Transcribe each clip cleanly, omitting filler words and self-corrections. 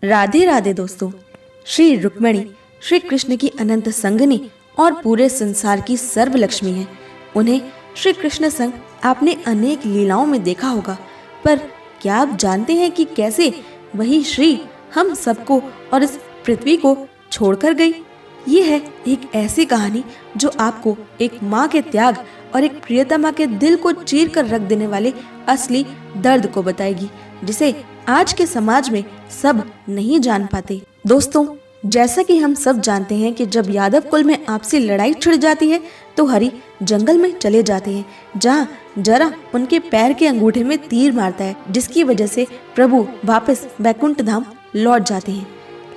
राधे राधे दोस्तों। श्री रुक्मिणी श्री कृष्ण की अनंत संगनी और पूरे संसार की सर्वलक्ष्मी है। उन्हें श्री कृष्ण संग आपने अनेक लीलाओं में देखा होगा, पर क्या आप जानते हैं कि कैसे वही श्री हम सबको और इस पृथ्वी को छोड़कर गई? ये है एक ऐसी कहानी जो आपको एक माँ के त्याग और एक प्रियतमा के दिल को चीर कर रख देने वाले असली दर्द को बताएगी, जिसे आज के समाज में सब नहीं जान पाते। दोस्तों, जैसा कि हम सब जानते हैं कि जब यादव कुल में आपसी लड़ाई छिड़ जाती है तो हरि जंगल में चले जाते हैं, जहां जरा उनके पैर के अंगूठे में तीर मारता है, जिसकी वजह से प्रभु वापस वैकुंठ धाम लौट जाते हैं।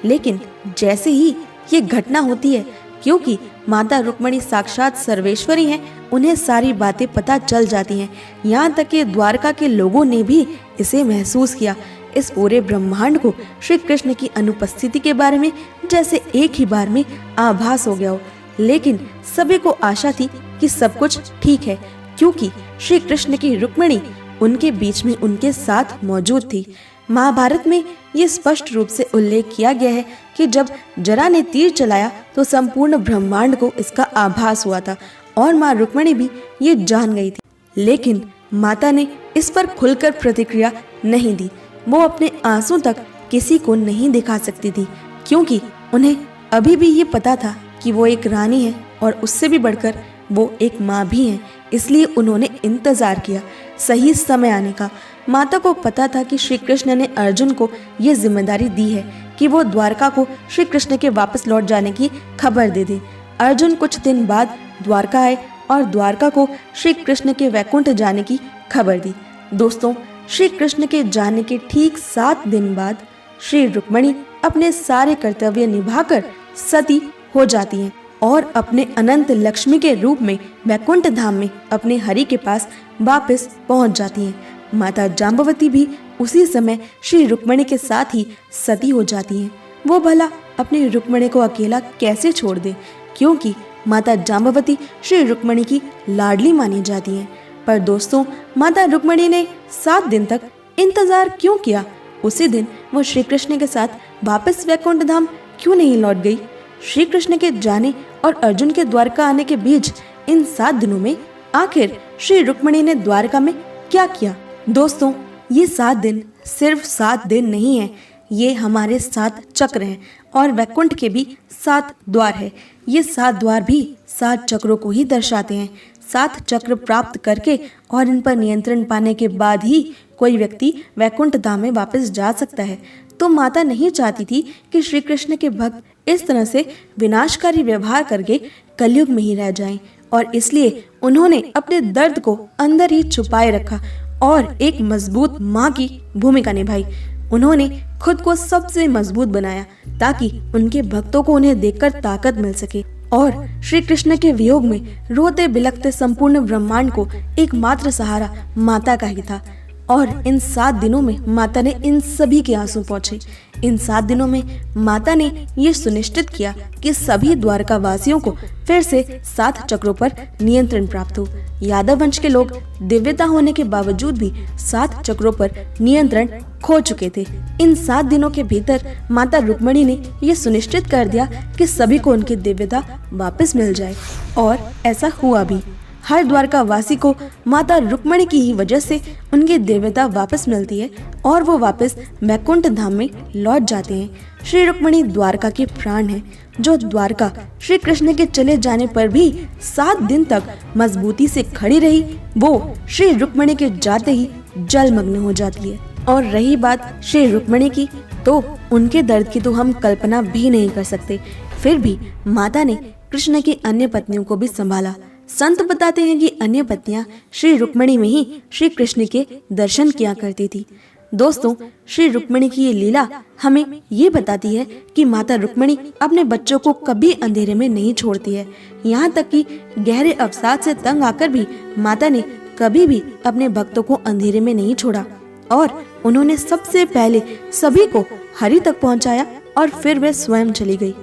लेकिन जैसे ही ये घटना होती है, क्योंकि माता रुक्मिणी साक्षात सर्वेश्वरी हैं, उन्हें सारी बातें पता चल जाती हैं। यहाँ तक कि द्वारका के लोगों ने भी इसे महसूस किया। इस पूरे ब्रह्मांड को श्री कृष्ण की अनुपस्थिति के बारे में जैसे एक ही बार में आभास हो गया हो। लेकिन सभी को आशा थी कि सब कुछ ठीक है, क्योंकि श्री कृष्ण की रुक्मिणी उनके बीच में उनके साथ मौजूद थी। महाभारत में ये स्पष्ट रूप से उल्लेख किया गया है कि जब जरा ने तीर चलाया तो संपूर्ण ब्रह्मांड को इसका आभास हुआ था और माँ रुक्मिणी भी ये जान गई थी। लेकिन माता ने इस पर खुलकर प्रतिक्रिया नहीं दी। वो अपने आंसू तक किसी को नहीं दिखा सकती थी, क्योंकि उन्हें अभी भी ये पता था कि वो एक रानी है और उससे भी बढ़कर वो एक माँ भी है। इसलिए उन्होंने इंतजार किया सही समय आने का। माता को पता था कि श्री कृष्ण ने अर्जुन को ये जिम्मेदारी दी है कि वो द्वारका को श्री कृष्ण के वापस लौट जाने की खबर दे दे। अर्जुन कुछ दिन बाद द्वारका आए और द्वारका को श्री कृष्ण के वैकुंठ जाने की खबर दी। दोस्तों, श्री कृष्ण के जाने के ठीक 7 दिन बाद श्री रुक्मिणी अपने सारे कर्तव्य निभाकर सती हो जाती हैं और अपने अनंत लक्ष्मी के रूप में वैकुंठ धाम में अपने हरि के पास वापस पहुंच जाती हैं। माता जाम्बवती भी उसी समय श्री रुक्मिणी के साथ ही सती हो जाती हैं। वो भला अपनी रुक्मिणी को अकेला कैसे छोड़ दे, क्योंकि माता जाम्बवती श्री रुक्मिणी की लाडली मानी जाती हैं। पर दोस्तों, माता रुक्मिणी ने 7 दिन तक इंतजार क्यों किया? उसी दिन वो श्री कृष्ण के साथ वापस वैकुंठ धाम क्यों नहीं लौट गई? श्री कृष्ण के जाने और अर्जुन के द्वारका आने के बीच इन 7 दिनों में आखिर श्री रुक्मिणी ने द्वारका में क्या किया? दोस्तों, ये 7 दिन सिर्फ 7 दिन नहीं है, ये हमारे 7 चक्र हैं और वैकुंठ के भी 7 द्वार है। ये 7 द्वार भी 7 चक्रों को ही दर्शाते हैं। 7 चक्र प्राप्त करके और इन पर नियंत्रण पाने के बाद ही कोई व्यक्ति वैकुंठ धाम में वापस जा सकता है। तो माता नहीं चाहती थी कि श्री कृष्ण के भक्त इस तरह से विनाशकारी व्यवहार करके कलयुग में ही रह जाएं, और इसलिए उन्होंने अपने दर्द को अंदर ही छुपाए रखा और एक मजबूत माँ की भूमिका निभाई। उन्होंने खुद को सबसे मजबूत बनाया ताकि उनके भक्तों को उन्हें देखकर ताकत मिल सके। और श्री कृष्ण के वियोग में रोते बिलखते संपूर्ण ब्रह्मांड को एकमात्र सहारा माता का ही था। और इन 7 दिनों में माता ने इन सभी के आंसू पोंछे। इन 7 दिनों में माता ने ये सुनिश्चित किया कि सभी द्वारका वासियों को फिर से 7 चक्रों पर नियंत्रण प्राप्त हो। यादव वंश के लोग दिव्यता होने के बावजूद भी 7 चक्रों पर नियंत्रण खो चुके थे। इन 7 दिनों के भीतर माता रुक्मिणी ने यह सुनिश्चित कर दिया कि सभी को उनकी दिव्यता वापस मिल जाए, और ऐसा हुआ भी। हर द्वारका वासी को माता रुक्मिणी की ही वजह से उनकी दिव्यता वापस मिलती है और वो वापस वैकुंठ धाम में लौट जाते हैं। श्री रुक्मिणी द्वारका के प्राण हैं, जो द्वारका श्री कृष्ण के चले जाने पर भी 7 दिन तक मजबूती से खड़ी रही, वो श्री रुक्मिणी के जाते ही जलमग्न हो जाती है। और रही बात श्री रुक्मिणी की, तो उनके दर्द की तो हम कल्पना भी नहीं कर सकते। फिर भी माता ने कृष्ण की अन्य पत्नियों को भी संभाला। संत बताते हैं कि अन्य पत्नियां श्री रुक्मिणी में ही श्री कृष्ण के दर्शन किया करती थी। दोस्तों, श्री रुक्मिणी की ये लीला हमें ये बताती है कि माता रुक्मिणी अपने बच्चों को कभी अंधेरे में नहीं छोड़ती है। यहाँ तक कि गहरे अवसाद से तंग आकर भी माता ने कभी भी अपने भक्तों को अंधेरे में नहीं छोड़ा, और उन्होंने सबसे पहले सभी को हरि तक पहुँचाया और फिर वे स्वयं चली गई।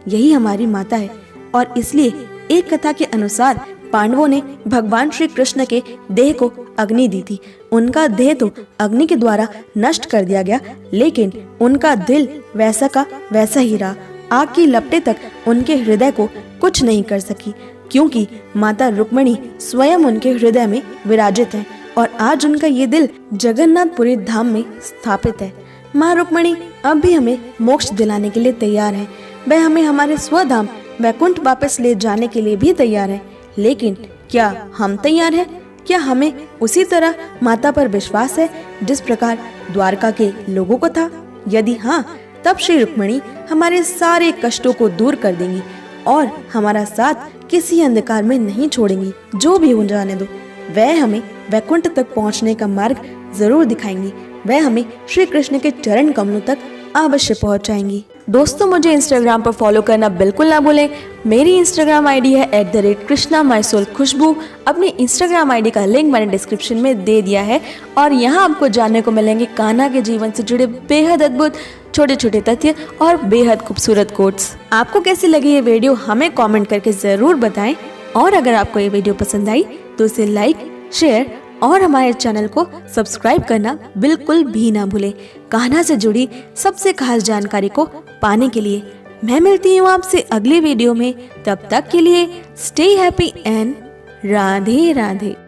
यही हमारी माता है। और इसलिए एक कथा के अनुसार पांडवों ने भगवान श्री कृष्ण के देह को अग्नि दी थी। उनका देह तो अग्नि के द्वारा नष्ट कर दिया गया, लेकिन उनका दिल वैसा का वैसा ही रहा। आग की लपटें तक उनके हृदय को कुछ नहीं कर सकी, क्योंकि माता रुक्मिणी स्वयं उनके हृदय में विराजित है और आज उनका ये दिल जगन्नाथपुरी धाम में स्थापित है। माँ रुक्मिणी अब भी हमें मोक्ष दिलाने के लिए तैयार है। वह हमें हमारे स्वधाम वैकुंठ वापस ले जाने के लिए भी तैयार है, लेकिन क्या हम तैयार हैं? क्या हमें उसी तरह माता पर विश्वास है जिस प्रकार द्वारका के लोगों को था? यदि हाँ, तब श्री रुक्मिणी हमारे सारे कष्टों को दूर कर देंगी और हमारा साथ किसी अंधकार में नहीं छोड़ेंगी। जो भी हो जाने दो, वह हमें वैकुंठ तक पहुंचने का मार्ग जरूर दिखाएंगी। वह हमें श्री कृष्ण के चरण कमलों तक अवश्य पहुंचाएंगी। दोस्तों, मुझे इंस्टाग्राम पर फॉलो करना बिल्कुल ना भूलें। मेरी इंस्टाग्राम आईडी है @krishna_my_soul_khushbu। अपनी इंस्टाग्राम आईडी का लिंक मैंने डिस्क्रिप्शन में दे दिया है और यहाँ आपको जानने को मिलेंगे कान्हा के जीवन से जुड़े बेहद अद्भुत छोटे छोटे तथ्य और बेहद खूबसूरत कोट्स। आपको कैसी लगी ये वीडियो हमें कमेंट करके जरूर बताएं और अगर आपको ये वीडियो पसंद आई तो इसे लाइक, शेयर और हमारे चैनल को सब्सक्राइब करना बिल्कुल भी ना भूलें। कान्हा से जुड़ी सबसे खास जानकारी को पाने के लिए मैं मिलती हूँ आपसे अगली वीडियो में। तब तक के लिए stay happy and Radhe Radhe.